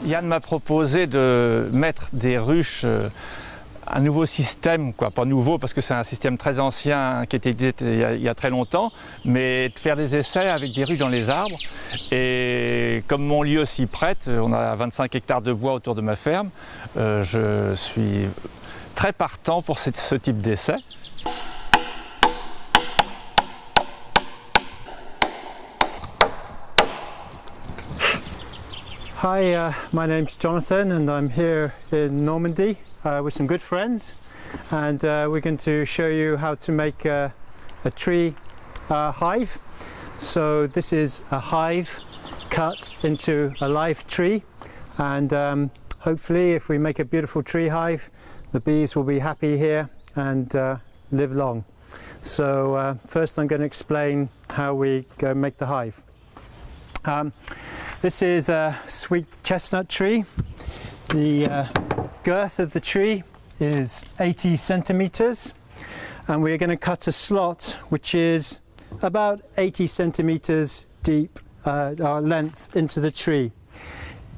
Yann m'a proposé de mettre des ruches, un nouveau système, quoi, pas nouveau parce que c'est un système très ancien qui était il y a très longtemps, mais de faire des essais avec des ruches dans les arbres. Et comme mon lieu s'y prête, on a 25 hectares de bois autour de ma ferme, je suis très partant pour ce type d'essai. Hi, my name's Jonathan and I'm here in Normandy with some good friends, and we're going to show you how to make a tree hive. So this is a hive cut into a live tree, and hopefully if we make a beautiful tree hive, the bees will be happy here and live long. So first I'm going to explain how we go make the hive. This is a sweet chestnut tree. The girth of the tree is 80 centimeters, and we're going to cut a slot which is about 80 centimeters deep, length into the tree.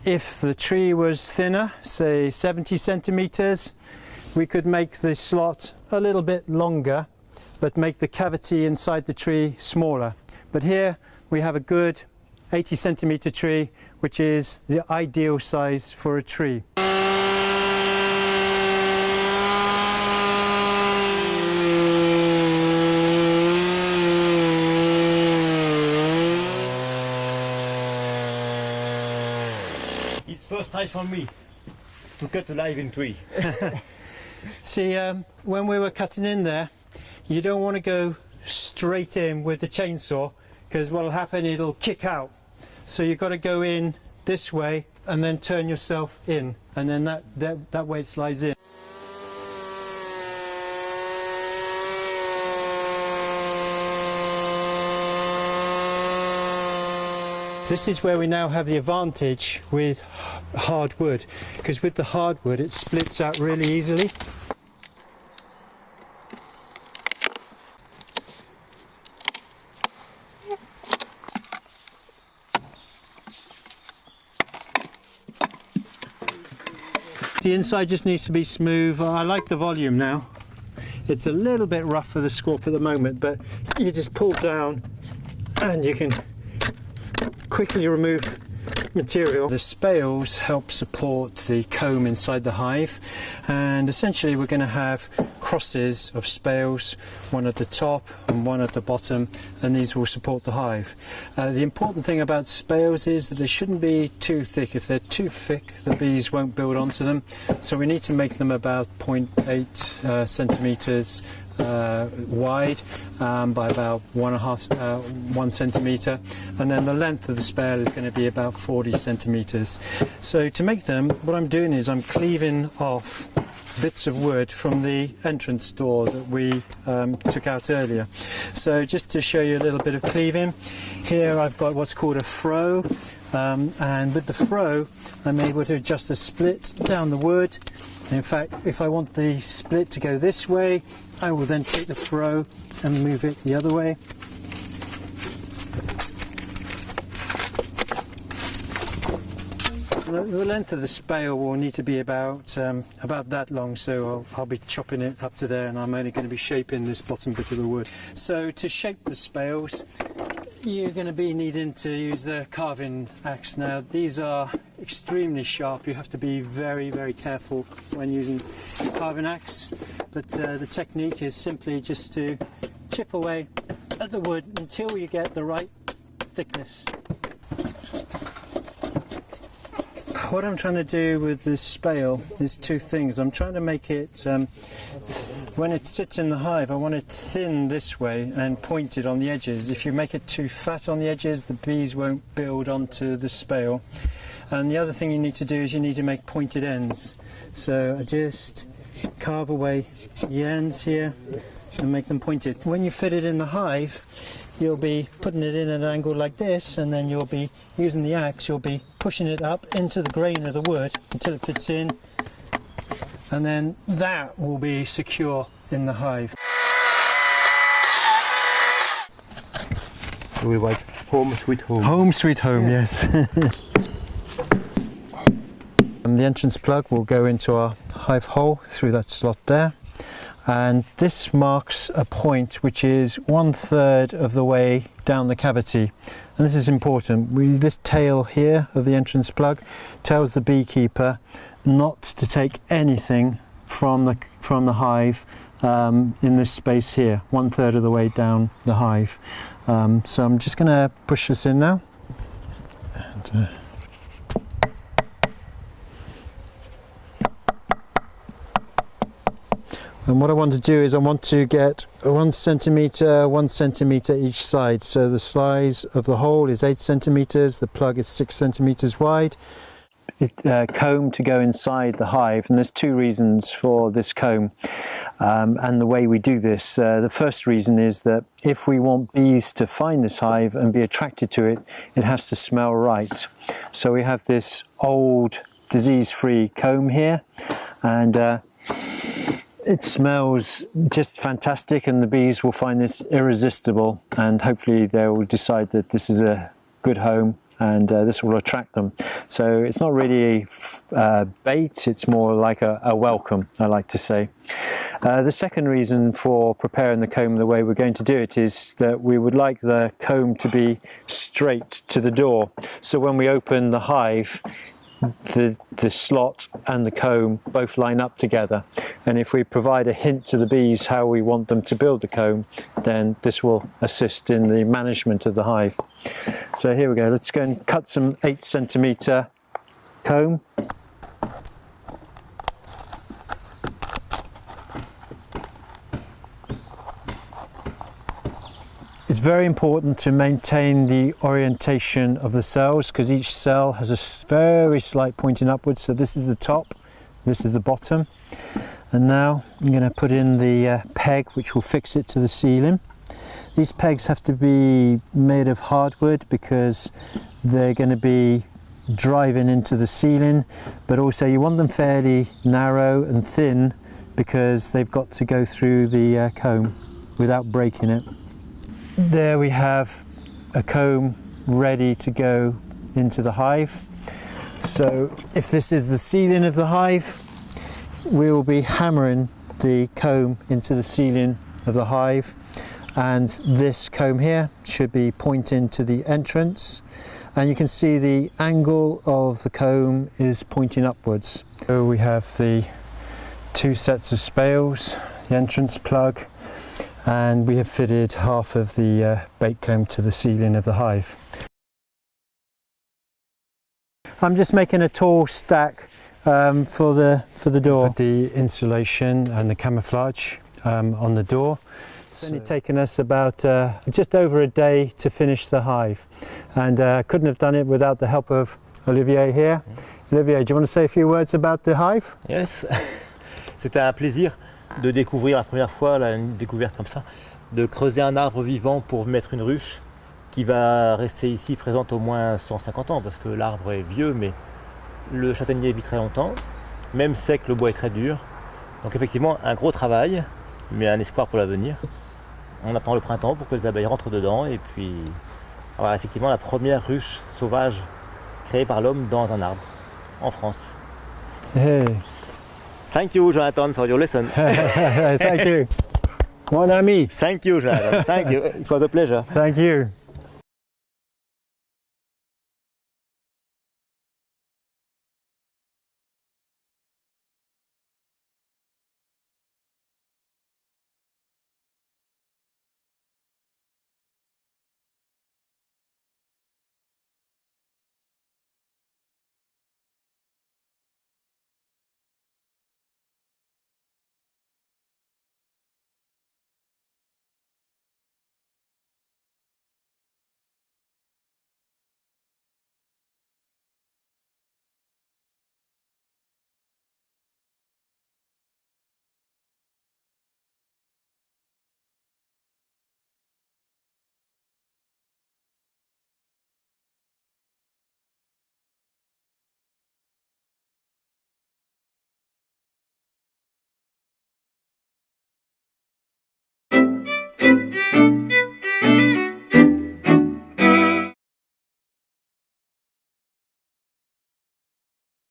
If the tree was thinner, say 70 centimeters, we could make the slot a little bit longer, but make the cavity inside the tree smaller. But here we have a good 80 centimeter tree, which is the ideal size for a tree. It's first time for me to cut a live in tree. See, when we were cutting in there, you don't want to go straight in with the chainsaw, because what will happen, it'll kick out. So you've got to go in this way and then turn yourself in, and then that way it slides in. This is where we now have the advantage with hardwood, because with the hardwood it splits out really easily. The inside just needs to be smooth. I like the volume now. It's a little bit rough for the scorp at the moment, but you just pull down and you can quickly remove material. The spales help support the comb inside the hive, and essentially we're going to have crosses of spales, one at the top and one at the bottom, and these will support the hive. The important thing about spales is that they shouldn't be too thick. If they're too thick, the bees won't build onto them, so we need to make them about 0.8 centimeters wide by about 1 centimeter, and then the length of the spale is going to be about 40 centimeters. So to make them, what I'm doing is I'm cleaving off bits of wood from the entrance door that we took out earlier. So just to show you a little bit of cleaving, here I've got what's called a froe, and with the froe I'm able to adjust the split down the wood. In fact, if I want the split to go this way, I will then take the froe and move it the other way. The length of the spale will need to be about that long, so I'll be chopping it up to there, and I'm only going to be shaping this bottom bit of the wood. So to shape the spales, you're going to be needing to use a carving axe. Now these are extremely sharp. You have to be very, very careful when using a carving axe, but the technique is simply just to chip away at the wood until you get the right thickness. What I'm trying to do with this spale is two things. I'm trying to make it, when it sits in the hive, I want it thin this way and pointed on the edges. If you make it too fat on the edges, the bees won't build onto the spale. And the other thing you need to do is you need to make pointed ends. So I just carve away the ends here and make them pointed. When you fit it in the hive, you'll be putting it in at an angle like this, and then you'll be using the axe, you'll be pushing it up into the grain of the wood until it fits in, and then that will be secure in the hive. We write home sweet home. Home sweet home, yes. And the entrance plug will go into our hive hole through that slot there. And this marks a point which is 1/3 of the way down the cavity. And this is important. This tail here of the entrance plug tells the beekeeper not to take anything from the hive in this space here, 1/3 of the way down the hive. So I'm just going to push this in now. And what I want to do is I want to get 1 centimetre, 1 centimetre each side. So the size of the hole is 8 centimetres, the plug is 6 centimetres wide. Comb to go inside the hive, and there's 2 reasons for this comb and the way we do this. The first reason is that if we want bees to find this hive and be attracted to it, it has to smell right. So we have this old disease-free comb here, and it smells just fantastic, and the bees will find this irresistible, and hopefully they will decide that this is a good home and this will attract them. So it's not really a bait, it's more like a welcome, I like to say. The second reason for preparing the comb the way we're going to do it is that we would like the comb to be straight to the door. So when we open the hive, the slot and the comb both line up together, and if we provide a hint to the bees how we want them to build the comb, then this will assist in the management of the hive. So here we go, let's go and cut some 8 centimetre comb. It's very important to maintain the orientation of the cells, because each cell has a very slight pointing upwards. So this is the top, this is the bottom. And now I'm going to put in the peg which will fix it to the ceiling. These pegs have to be made of hardwood because they're going to be driving into the ceiling, but also you want them fairly narrow and thin because they've got to go through the comb without breaking it. There we have a comb ready to go into the hive. So if this is the ceiling of the hive, we will be hammering the comb into the ceiling of the hive, and this comb here should be pointing to the entrance, and you can see the angle of the comb is pointing upwards. So we have the 2 sets of spales, the entrance plug, and we have fitted half of the bait comb to the ceiling of the hive. I'm just making a tall stack for the door. Put the insulation and the camouflage on the door. It's only taken us about just over a day to finish the hive, and couldn't have done it without the help of Olivier here. Olivier, do you want to say a few words about the hive? Yes, c'était un plaisir de découvrir la première fois, là, une découverte comme ça, de creuser un arbre vivant pour mettre une ruche qui va rester ici présente au moins 150 ans, parce que l'arbre est vieux, mais le châtaignier vit très longtemps, même sec, le bois est très dur. Donc effectivement un gros travail, mais un espoir pour l'avenir. On attend le printemps pour que les abeilles rentrent dedans et puis avoir effectivement la première ruche sauvage créée par l'homme dans un arbre en France. Hey. Thank you, Jonathan, for your lesson. Thank you. Mon ami. Thank you, Jonathan. Thank you. It was a pleasure. Thank you.